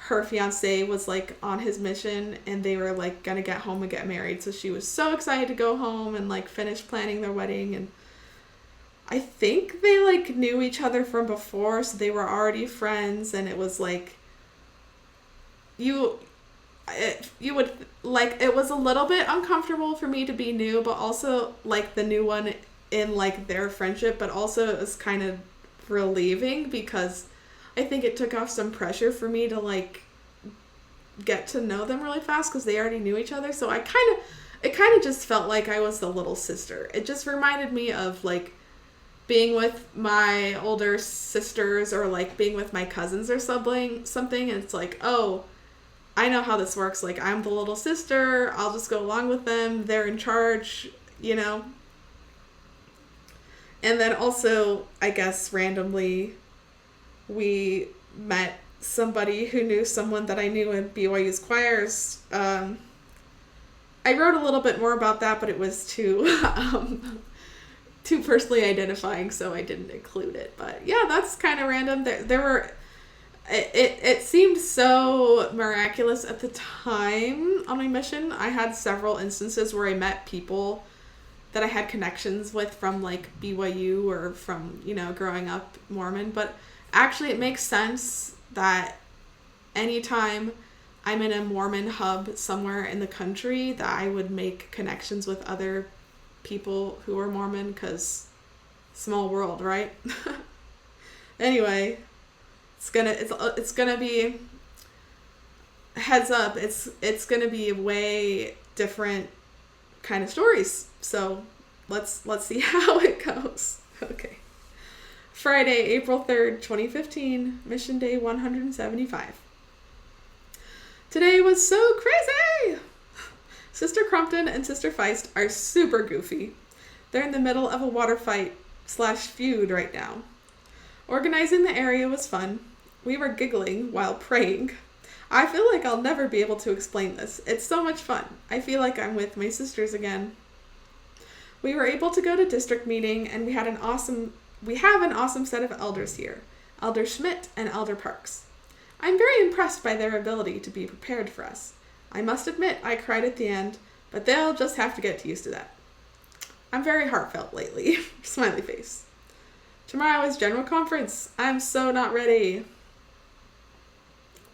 her fiance was like on his mission, and they were like gonna get home and get married. So she was so excited to go home and like finish planning their wedding. And I think they like knew each other from before, so they were already friends. And it was like it was a little bit uncomfortable for me to be new, but also like the new one in like their friendship, but also it was kind of relieving because I think it took off some pressure for me to like get to know them really fast because they already knew each other. So it kind of just felt like I was the little sister. It just reminded me of like being with my older sisters, or like being with my cousins or something. And it's like, oh, I know how this works. Like, I'm the little sister. I'll just go along with them. They're in charge, you know. And then also, I guess randomly, we met somebody who knew someone that I knew in BYU's choirs. I wrote a little bit more about that, but it was too personally identifying, so I didn't include it. But yeah, that's kind of random. It seemed so miraculous at the time on my mission. I had several instances where I met people that I had connections with from like BYU or from, you know, growing up Mormon, but actually, it makes sense that anytime I'm in a Mormon hub somewhere in the country, that I would make connections with other people who are Mormon, because small world, right? Anyway, it's gonna be, heads up, it's gonna be way different kind of stories. So let's see how it goes. Okay. Friday, April 3rd, 2015, Mission Day 175. Today was so crazy! Sister Crompton and Sister Feist are super goofy. They're in the middle of a water fight / feud right now. Organizing the area was fun. We were giggling while praying. I feel like I'll never be able to explain this. It's so much fun. I feel like I'm with my sisters again. We were able to go to district meeting, and we have an awesome set of elders here, Elder Schmidt and Elder Parks. I'm very impressed by their ability to be prepared for us. I must admit I cried at the end, but they'll just have to get used to that. I'm very heartfelt lately. Smiley face. Tomorrow is general conference. I'm so not ready.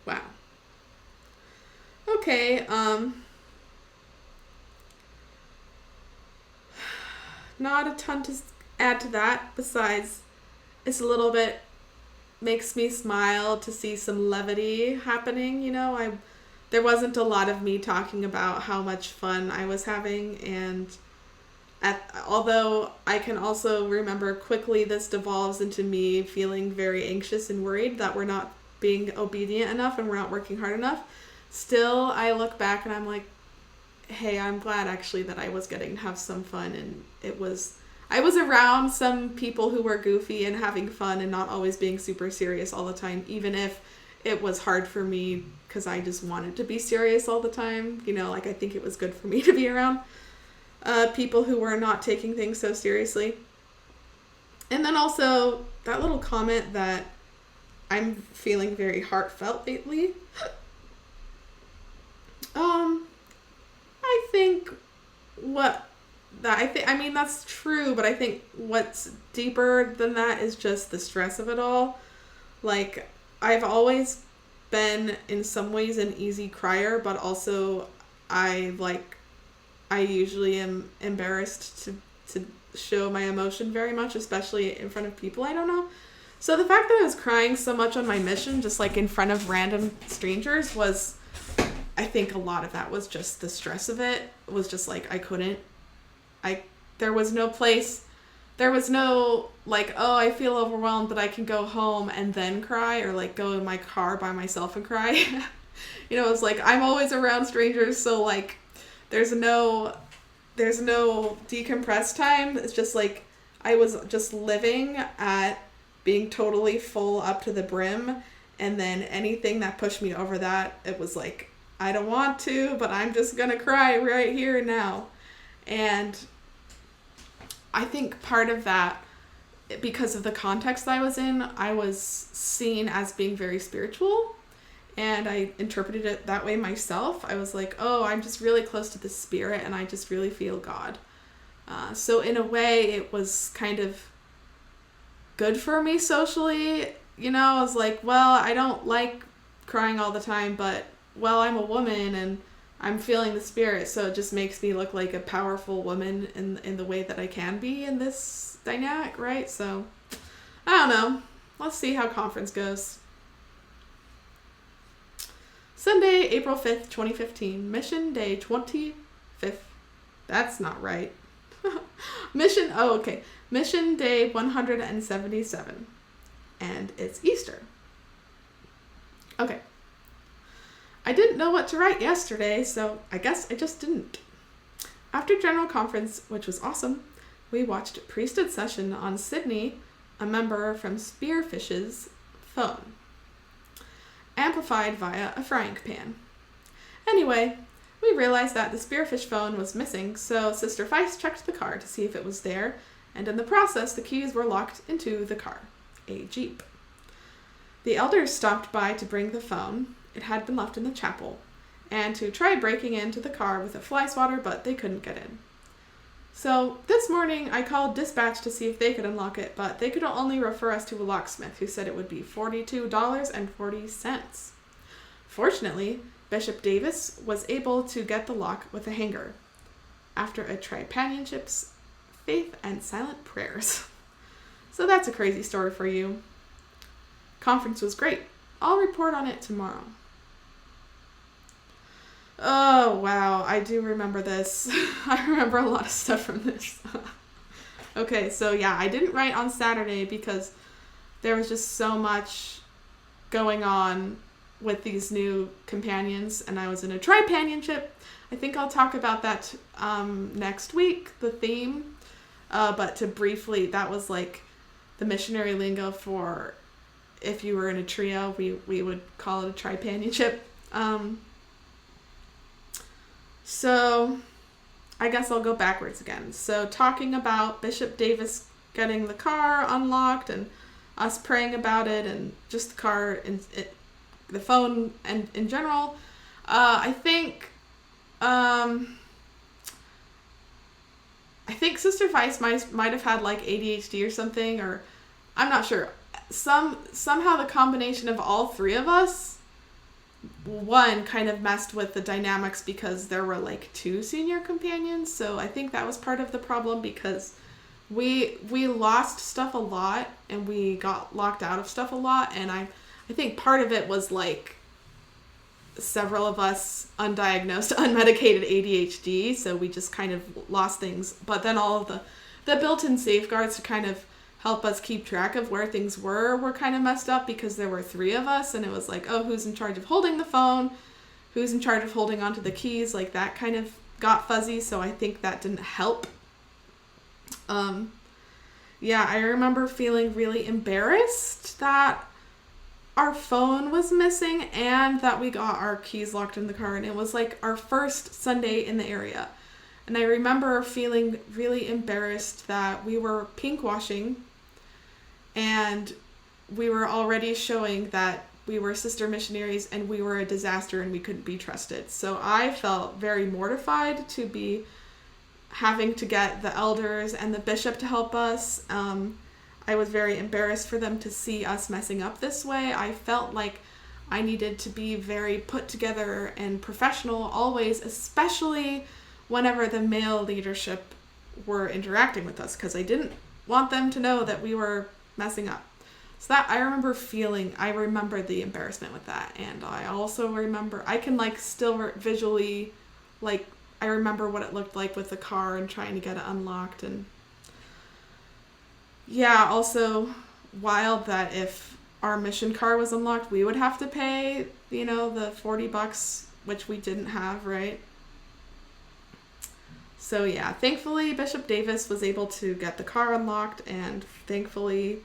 Wow. Okay, not a ton to add to that, besides it's a little bit makes me smile to see some levity happening, there wasn't a lot of me talking about how much fun I was having, and although I can also remember quickly this devolves into me feeling very anxious and worried that we're not being obedient enough and we're not working hard enough, still I look back and I'm like, hey, I'm glad actually that I was getting to have some fun, and I was around some people who were goofy and having fun and not always being super serious all the time, even if it was hard for me because I just wanted to be serious all the time. I think it was good for me to be around people who were not taking things so seriously. And then also that little comment that I'm feeling very heartfelt lately. I think that's true, but I think what's deeper than that is just the stress of it all. Like, I've always been in some ways an easy crier, but also I usually am embarrassed to show my emotion very much, especially in front of people I don't know. So the fact that I was crying so much on my mission, just like in front of random strangers, was, I think a lot of that was just the stress of it. It was just like, there was no place, there was no like, oh, I feel overwhelmed, but I can go home and then cry, or like go in my car by myself and cry. It's like, I'm always around strangers, so like, there's no decompress time. It's just like, I was just living at being totally full up to the brim, and then anything that pushed me over that, it was like, I don't want to, but I'm just gonna cry right here and now. And I think part of that, because of the context I was in, I was seen as being very spiritual, and I interpreted it that way myself. I was like, oh, I'm just really close to the Spirit, and I just really feel God. So in a way, it was kind of good for me socially. I was like, well, I don't like crying all the time, but, well, I'm a woman, and I'm feeling the Spirit, so it just makes me look like a powerful woman in the way that I can be in this dynamic, right? So, I don't know. Let's see how conference goes. Sunday, April 5th, 2015. Mission Day 25th. That's not right. Mission Day 177. And it's Easter. Okay. I didn't know what to write yesterday, so I guess I just didn't. After General Conference, which was awesome, we watched a priesthood session on Sydney, a member from Spearfish's phone, amplified via a frying pan. Anyway, we realized that the Spearfish phone was missing, so Sister Feist checked the car to see if it was there, and in the process, the keys were locked into the car, a Jeep. The elders stopped by to bring the phone. It had been left in the chapel, and to try breaking into the car with a fly swatter, but they couldn't get in. So this morning I called dispatch to see if they could unlock it, but they could only refer us to a locksmith who said it would be $42.40. Fortunately, Bishop Davis was able to get the lock with a hanger after a tripanionship's faith and silent prayers. So that's a crazy story for you. Conference was great. I'll report on it tomorrow. Oh, wow. I do remember this. I remember a lot of stuff from this. Okay, so yeah, I didn't write on Saturday because there was just so much going on with these new companions, and I was in a tripanionship. I think I'll talk about that next week, the theme. But to briefly, that was like the missionary lingo for if you were in a trio, we would call it a tripanionship. So I guess I'll go backwards again. So talking about Bishop Davis getting the car unlocked and us praying about it, and just the car and the phone and in general, I think I think Sister Vice might have had like ADHD or something, or I'm not sure. Somehow the combination of all three of us, one, kind of messed with the dynamics because there were like 2 senior companions. So I think that was part of the problem, because we lost stuff a lot and we got locked out of stuff a lot. And I think part of it was like several of us undiagnosed, unmedicated ADHD. So we just kind of lost things. But then all of the built-in safeguards to kind of help us keep track of where things were kind of messed up, because there were 3 of us and it was like, oh, who's in charge of holding the phone? Who's in charge of holding onto the keys? Like that kind of got fuzzy. So I think that didn't help. Yeah, I remember feeling really embarrassed that our phone was missing and that we got our keys locked in the car. And it was like our first Sunday in the area. And I remember feeling really embarrassed that we were pink washing and we were already showing that we were sister missionaries and we were a disaster and we couldn't be trusted. So I felt very mortified to be having to get the elders and the bishop to help us. I was very embarrassed for them to see us messing up this way. I felt like I needed to be very put together and professional always, especially whenever the male leadership were interacting with us, because I didn't want them to know that we were messing up. So that I remember the embarrassment with that. And I also remember, I can like still visually, like I remember what it looked like with the car and trying to get it unlocked. And yeah, also wild that if our mission car was unlocked, we would have to pay, the $40, which we didn't have, right? So yeah, thankfully Bishop Davis was able to get the car unlocked, and thankfully,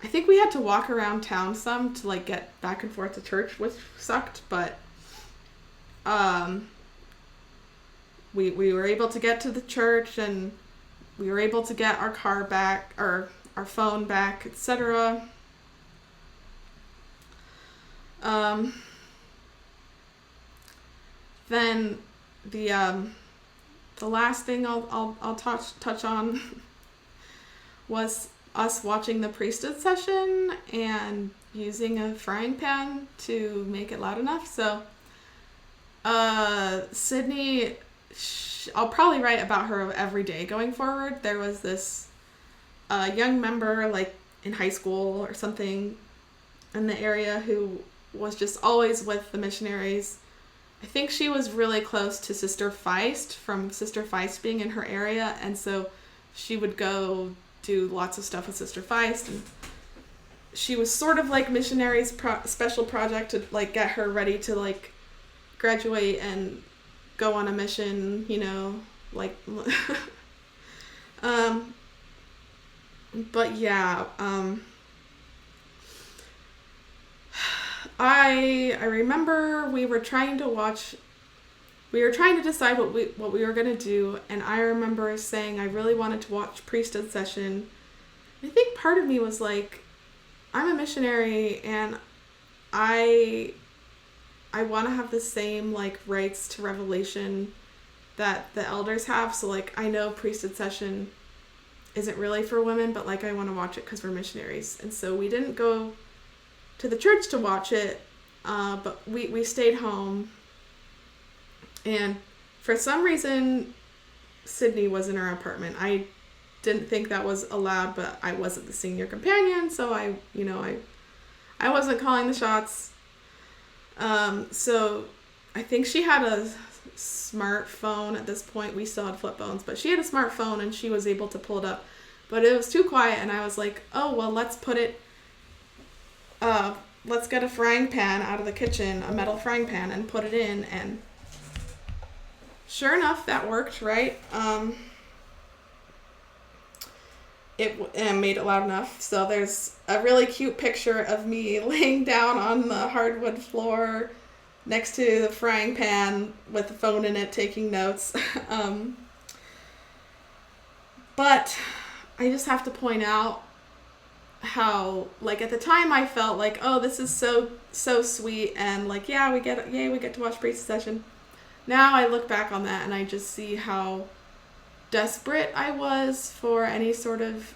I think we had to walk around town some to like get back and forth to church, which sucked, but we were able to get to the church, and we were able to get our car back, or our phone back, etc. Then the last thing I'll touch on was us watching the priesthood session and using a frying pan to make it loud enough. So Sydney, I'll probably write about her every day going forward. There was this young member, like in high school or something, in the area who was just always with the missionaries. I think she was really close to Sister Feist, from Sister Feist being in her area, and so she would go do lots of stuff with Sister Feist, and she was sort of like missionaries' special project to like get her ready to like graduate and go on a mission, like but yeah, I remember we were trying to decide what we were going to do, and I remember saying I really wanted to watch priesthood session. I think part of me was like, I'm a missionary and I want to have the same like rights to revelation that the elders have. So like, I know priesthood session isn't really for women, but like I want to watch it because we're missionaries. And so we didn't go to the church to watch it, but we stayed home. And for some reason, Sydney was in our apartment. I didn't think that was allowed, but I wasn't the senior companion, so I wasn't calling the shots. So I think she had a smartphone at this point. We still had flip phones, but she had a smartphone and she was able to pull it up. But it was too quiet, and I was like, oh, well, let's get a frying pan out of the kitchen, a metal frying pan, and put it in, and sure enough, that worked, right? It made it loud enough. So there's a really cute picture of me laying down on the hardwood floor next to the frying pan with the phone in it, taking notes. But I just have to point out how, like, at the time I felt like, oh, this is so sweet, and like, yeah, we get to watch priest session. Now I look back on that and I just see how desperate I was for any sort of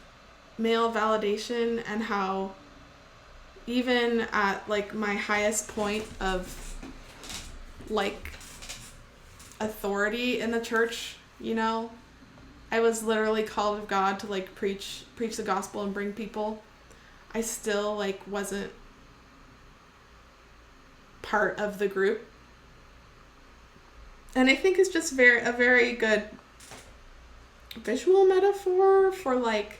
male validation, and how even at like my highest point of like authority in the church, you know, I was literally called of God to like preach the gospel and bring people. I still like wasn't part of the group. And I think it's just a very good visual metaphor for like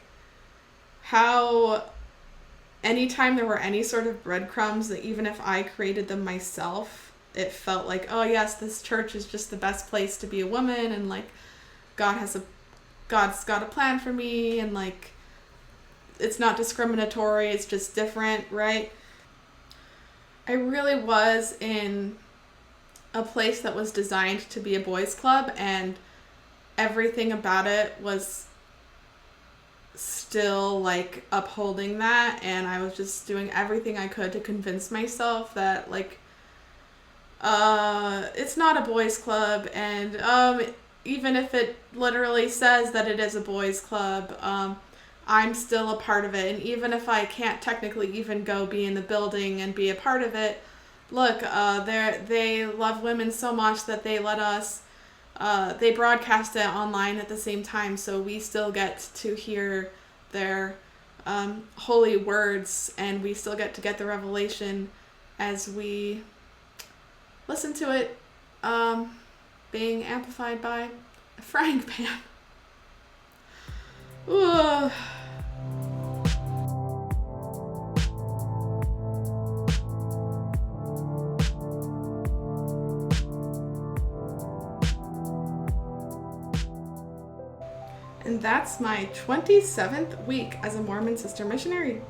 how anytime there were any sort of breadcrumbs, that even if I created them myself, it felt like, oh yes, this church is just the best place to be a woman, and like God's got a plan for me, and like it's not discriminatory, it's just different, right? I really was in a place that was designed to be a boys' club, and everything about it was still like upholding that, and I was just doing everything I could to convince myself that like it's not a boys' club, and even if it literally says that it is a boys' club, I'm still a part of it, and even if I can't technically even go be in the building and be a part of it, look, they love women so much that they let us, they broadcast it online at the same time, so we still get to hear their holy words, and we still get the revelation as we listen to it being amplified by a frying pan. Ooh. And that's my 27th week as a Mormon sister missionary.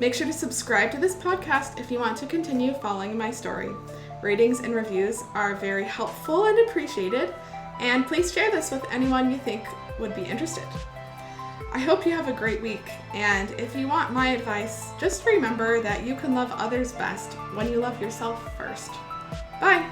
Make sure to subscribe to this podcast if you want to continue following my story. Ratings and reviews are very helpful and appreciated, and please share this with anyone you think would be interested. I hope you have a great week, and if you want my advice, just remember that you can love others best when you love yourself first. Bye!